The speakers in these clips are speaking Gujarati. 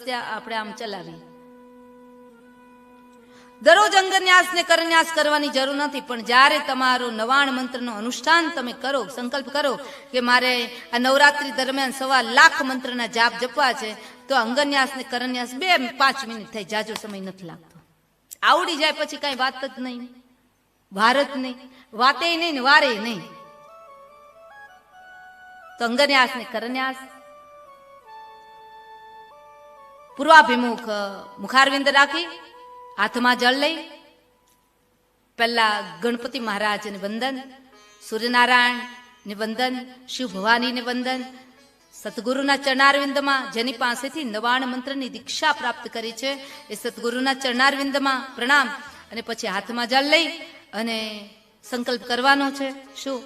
રસ્તે આપણે આમ ચલાવી. દરરોજ અંગન્યાસ ને કરન્યાસ કરવાની જરૂર નથી, પણ જ્યારે તમારો નવાણ મંત્રનો અનુષ્ઠાન તમે કરો, સંકલ્પ કરો કે મારે આ નવરાત્રી દરમિયાન 1.25 લાખ મંત્રના જાપ જપવા છે, તો અંગન્યાસ ને કરન્યાસ 2-5 મિનિટ થાય, જાજો સમય નથી લાગતો. આવડી જાય પછી કઈ વાત જ નહીં, વાર જ નહીં, વાતે નહીં ને વારે નહીં. તો અંગન્યાસ ને કરન્યાસ પૂર્વાભિમુખ મુખારવિંદ રાખી, હાથમાં જળ લઈ પહેલા ગણપતિ મહારાજને વંદન, સૂર્યનારાયણ ને વંદન, શિવ ભવાની ને વંદન, સતગુરુના ચરણારવિંદમાં જેની પાસેથી નવાણ મંત્રની દીક્ષા પ્રાપ્ત કરી છે એ સતગુરુના ચરણારવિંદમાં પ્રણામ, અને પછી હાથમાં જળ લઈ અને સંકલ્પ કરવાનો છે. શું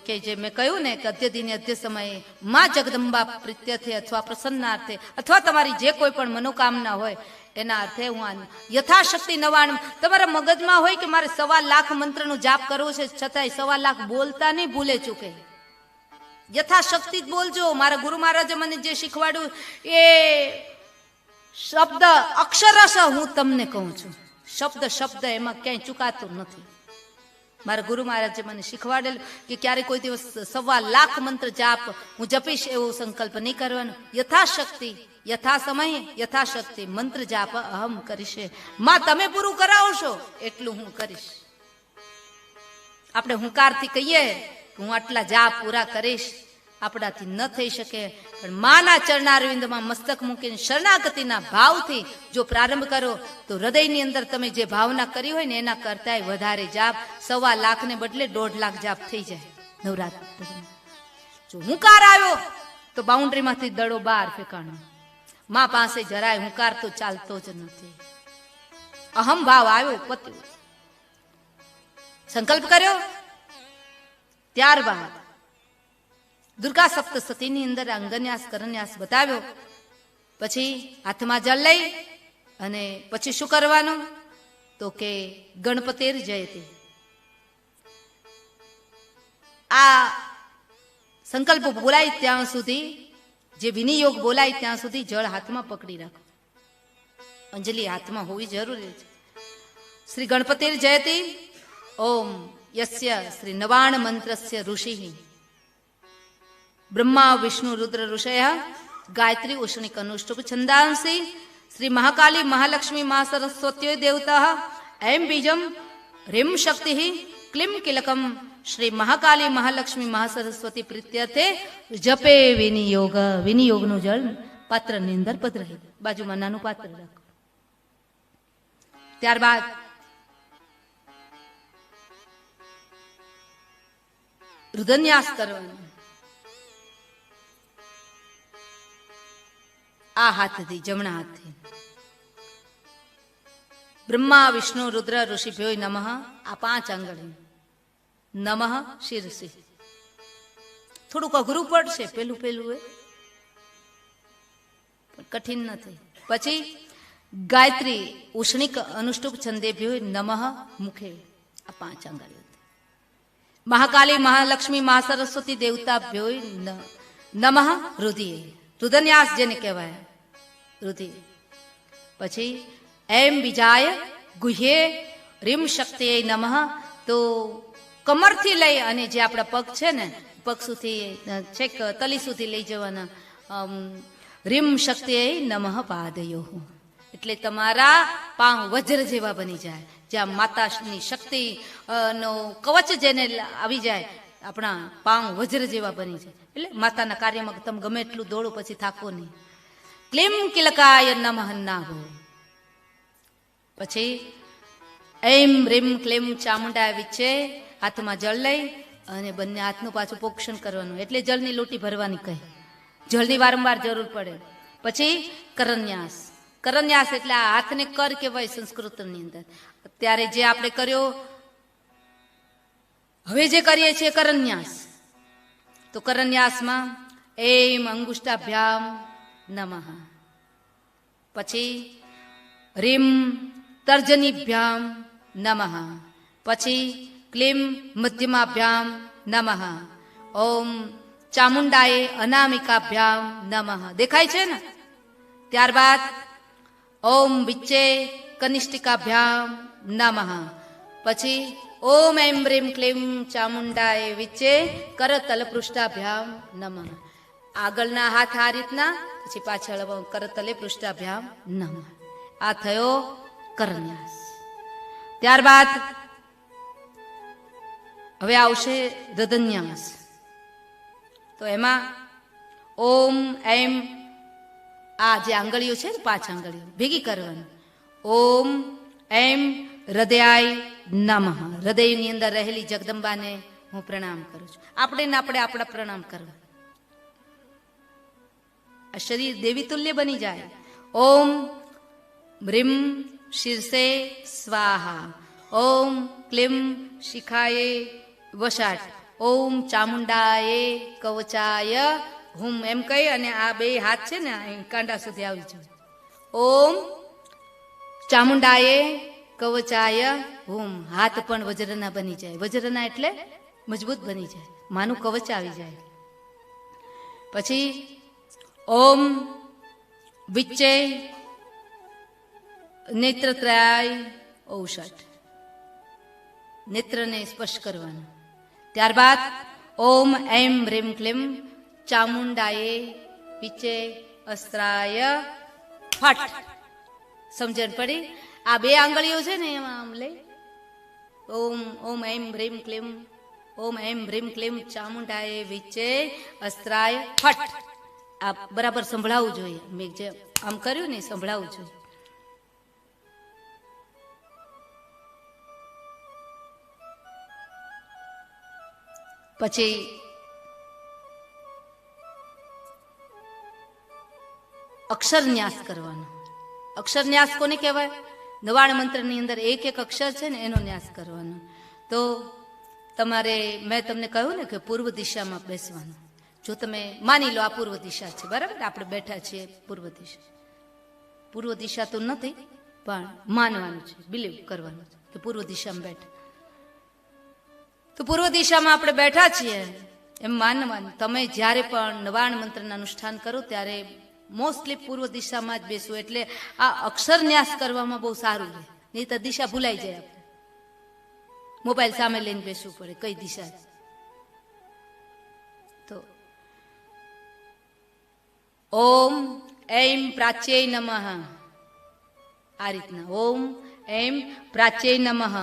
કે જે મેં કહ્યું ને કે અદ્ય દિને અદ્ય સમયે માં જગદંબા પ્રીત્યર્થે અથવા પ્રસન્નાર્થે અથવા તમારી જે કોઈ પણ મનોકામના હોય એના અર્થે હું યથાશક્તિ નવાણ. તમારા મગજમાં હોય કે મારે 1.25 લાખ મંત્રનો જાપ કરવો છે, છતાંય 1.25 લાખ બોલતા નહીં ભૂલે ચૂકે. યથાશક્તિ જ બોલજો. મારા ગુરુ મહારાજે મને જે શીખવાડ્યું એ શબ્દ અક્ષરશ હું તમને કહું છું, શબ્દ એમાં ક્યાંય ચૂકાતું નથી. મારા ગુરુ મહારાજે મને શીખવાડેલું કે ક્યારે કોઈ દિવસ 1.25 લાખ મંત્ર જાપ હું જપીશ એવો સંકલ્પ નહીં કરવાનો. યથાશક્તિ, યથા સમય, યથાશક્તિ મંત્ર જાપ અહમ કરીશ. માં તમે પૂરું કરાવશો એટલું હું કરીશ. આપણે હુંકારથી કહીએ હું આટલા જાપ પૂરા કરીશ, આપણાથી ન થઈ શકે, પણ માના ચરણારવિંદમાં મસ્તક મૂકીને શરણાગતિના ભાવથી જો પ્રારંભ કરો તો હૃદયની અંદર તમે જે ભાવના કરી હોય ને એના કરતાંય વધારે જાપ, 1.25 લાખને બદલે 1.5 લાખ જાપ થઈ જાય નવરાત્રી. જો હુંકાર આવ્યો તો બાઉન્ડ્રીમાંથી દડો બહાર ફેંકાણો. માં પાસે જરાય હુંકાર તો ચાલતો જ નથી. અહમ ભાવ આવ્યો, પત્યું, સંકલ્પ કર્યો. ત્યારબાદ દુર્ગા સપ્તસતીની અંદર અંગન્યાસ કરન્યાસ બતાવ્યો. પછી હાથમાં જળ લઈ અને પછી શું કરવાનું તો કે ગણપતિર જયતે. આ સંકલ્પ બોલાય ત્યાં સુધી, જે વિનિયોગ બોલાય ત્યાં સુધી જળ હાથમાં પકડી રાખો. અંજલિ હાથમાં હોવી જરૂરી છે. શ્રી ગણપતિર જયતે ઓમ યસ્ય શ્રી નવાણ મંત્રસ્ય ઋષિ બ્રહ્મા વિષ્ણુ રુદ્ર ઋષય ગાયત્રી ઉષ્ણિક અનુષ્ટુપ છંદાંસી શ્રી મહાકાલી મહાલક્ષ્મી મા સરસ્વત્યો દેવતા એમ બીજમ રીમ શક્તિ ક્લિમ કિલકમ શ્રી મહાકાલી મહાલક્ષ્મી મહાસરસ્વતી પ્રીત્યર્થે જપે વિનિયોગ. વિનિયોગનું જળ પાત્રની અંદર પધરાવી, બાજુમાં નાનું પાત્ર રાખો. ત્યારબાદ રુદન્યાસ કરવાનો. આ હાથથી, જમણા હાથથી બ્રહ્મા વિષ્ણુ રુદ્ર ઋષિભ્યોય નમઃ. આ 5 આંગળી નમઃ શિરસી. થોડુંક અઘરું પડશે પેલું પણ કઠિન નથી. પછી ગાયત્રી ઉષ્ણિક અનુષ્ટુપ છંદેભ્યોય નમઃ મુખે. આ 5 આંગળી. મહાકાલી મહાલક્ષ્મી મહાસરસ્વતી દેવતાભ્યોય નમઃ રુધિએ. રુદન્યાસ જેને કહેવાય રુધિ. પછી એમ બીજાય ગુહ્યે રીમ શક્તિએ નમઃ. તો કમરથી લઈ અને જે આપણા પગ છે ને પગ સુધી છેક તલી સુધી લઈ જવાના. રીમ શક્તિએ નમઃ પાદયો. એટલે તમારા પાંવ વજ્ર જેવા બની જાય. જ્યાં માતાની શક્તિ નો કવચ જેને આવી જાય, આપણા પાંવ વજ્ર જેવા બની જાય. એટલે માતાના કાર્યમાં તમે ગમે એટલું દોડો પછી થાકો નહીં. ક્લિમ કિલકાય નમઃ નાહો. પછી એમ રીમ ક્લિમ ચામુંડા વિચે હાથમાં જળ લઈ અને બંને હાથનું પાછું પોક્ષણ કરવાનું. એટલે જળની લોટી ભરવાની કહે, જળની વારંવાર જરૂર પડે. પછી કરન્યાસ. કરન્યાસ એટલે આ હાથને કર કહેવાય સંસ્કૃતની અંદર. અત્યારે જે આપણે કર્યો, હવે જે કરીએ છીએ કરન્યાસ, તો કરન્યાસમાં એમ અંગુષ્ટાભ્યામ નમઃ. પછી રીમ તર્જનીભ્યામ નમઃ. પછી ક્લીમ મધ્યમાભ્યામ નમઃ. ઓમ ચામુંડાએ અનામિકાભ્યામ નમઃ. દેખાય છે ને? ત્યારબાદ ઓમ વિચ્ચે કનિષ્ઠિકાભ્યામ નમઃ. પછી ઓમ એમ બ્રીમ ક્લીમ ચામુંડાય વિચ્ચે કરતલ પૃષ્ઠાભ્યામ નમઃ. આગળના હાથ આ રીતના, પછી પાછળ કરતલે પૃષ્ઠાભ્યામ નમઃ. આ થયો કરન્યાસ. ત્યારબાદ હવે આવશે હૃદન્યાસ. તો એમાં ઓમ એમ, આ જે આંગળીઓ છે ને 5 આંગળીઓ ભેગી કરવાની. ઓમ એમ હૃદયાય નમઃ. હૃદયની અંદર રહેલી જગદંબાને હું પ્રણામ કરું છું. આપણે આપણા પ્રણામ કરવા. આ શરીર દેવી તુલ્ય બની જાય. ઓમ બ્રીમ શીર્ષે સ્વાહા. ઓમ ક્લીમ શિખાયે વશાટ. ઓમ ચામુંડાયે કવચાય હુમ. એમ કહી અને આ 2 હાથ છે ને કાંડા સુધી આવી જાય. ઓમ ચામુંડાયે કવચાય હુમ. હાથ પણ વજ્રના બની જાય. વજ્રના એટલે મજબૂત બની જાય, માનું કવચ આવી જાય. પછી ઓમ વિચ્ચે નેત્રત્રાય ઔષધ. નેત્રને સ્પર્શ કરવાનું. ત્યારબાદ ઓમ એમ રીમ ક્લીમ ચામુંડાયે વિચ્ચે અસ્ત્રાય ફટ. સમજણ પડી? આ 2 આંગળીઓ છે ને એમાં આમ લઈ ઓમ એમ રીમ ક્લીમ, ઓમ એમ રીમ ક્લીમ ચામુંડાયે વિચ્ચે અસ્ત્રાય ફટ. આ બરાબર સંભળાવવું જોઈએ. મેં જે આમ કર્યું ને સંભળાવવું જોઈએ. પછી અક્ષરન્યાસ કરવાનો. અક્ષરન્યાસ કોને કહેવાય? નવાણ મંત્રની અંદર એક અક્ષર છે ને એનો ન્યાસ કરવાનો. તો તમારે મેં તમને કહ્યું ને કે પૂર્વ દિશામાં બેસવાનું. જો તમે માની લો આ પૂર્વ દિશા છે, બરાબર, આપણે બેઠા છીએ પૂર્વ દિશા. પૂર્વ દિશા તો નથી પણ માનવાનું છે, બિલીવ કરવાનું છે કે પૂર્વ દિશામાં બેઠા. તો પૂર્વ દિશામાં આપણે બેઠા છીએ એમ માનવાનું. તમે જ્યારે પણ નવાણ મંત્રના અનુષ્ઠાન કરો ત્યારે મોસ્ટલી પૂર્વ દિશામાં જ બેસવું. એટલે આ અક્ષર ન્યાસ કરવામાં બહુ સારું રહે. નહીં તો દિશા ભૂલાઈ જાય. આપણે મોબાઈલ સામે લઈને બેસવું પડે કઈ દિશા. તો ઓમ એમ પ્રાચ્યે નમઃ. આ રીતના ઓમ એમ પ્રાચ્યે નમઃ.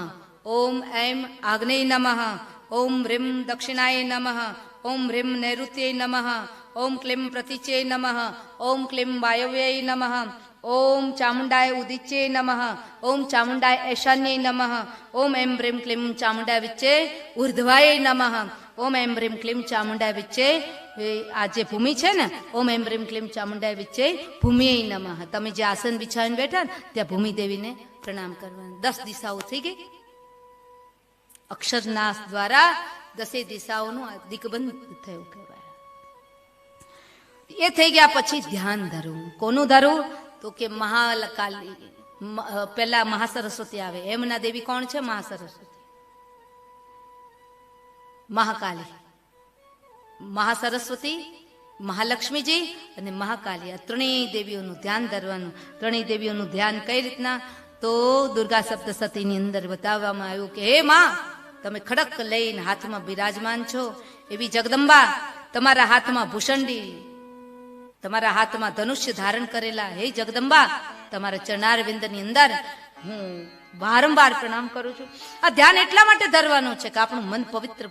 ઓમ એમ આગ્નેય નમઃ. ઓમ રીમ દક્ષિણાય નમઃ. ઓમ રીમ નૈઋત્યે નમઃ. ઓમ ક્લીમ પ્રતિચે નમઃ. ઓમ ક્લીમ વાયવ્યય નમઃ. ઓમ ચામુંડાય ઉદિચ્યે નમઃ. ઓમ ચામુંડાય ઐશાન્યે નમઃ. ઓમ એમ રીમ ક્લીમ ચામુંડાય વિચ્ચે ઉર્ધ્વાય નમઃ. ઓમ એમ રીમ ક્લીમ ચામુંડાય વિચ્ચે, આ જે ભૂમિ છે ને, ઓમ એમ રીમ ક્લીમ ચામુંડાય વિચ્ચે ભૂમિય નમઃ. તમે જે આસન બિછાવીને બેઠા ને ત્યાં ભૂમિ દેવીને પ્રણામ કરવાનું. 10 દિશાઓ થઈ ગઈ. અક્ષરનાશ દ્વારા 10 દિશાઓનું દિગ્બંધ થયું કહેવાય. એ થઈ ગયા. પછી ધ્યાન ધરવું. કોનું ધરવું? તો કે મહાકાલી. પેલા મહાસરસ્વતી આવે. એમના દેવી કોણ છે? મહાસરસ્વતી, મહાકાલી. મહાસરસ્વતી, મહાલક્ષ્મીજી અને મહાકાલી, આ 3 દેવીઓનું ધ્યાન ધરવાનું. 3 દેવીઓનું ધ્યાન કઈ રીતના? તો દુર્ગા સપ્તશતીની અંદર બતાવવામાં આવ્યું કે હે માં, તમે ખડક લઈને હાથમાં બિરાજમાન છો એવી જગદંબા, તમારા હાથમાં ભૂષંડી, તમારા હાથમાં ધનુષ્ય ધારણ કરેલા હે જગદંબા, તમારા ચરણારવિંદની અંદર હું વારંવાર પ્રણામ કરું છું. આ ધ્યાન એટલા માટે ધરવાનું છે કે આપણું મન પવિત્ર બને.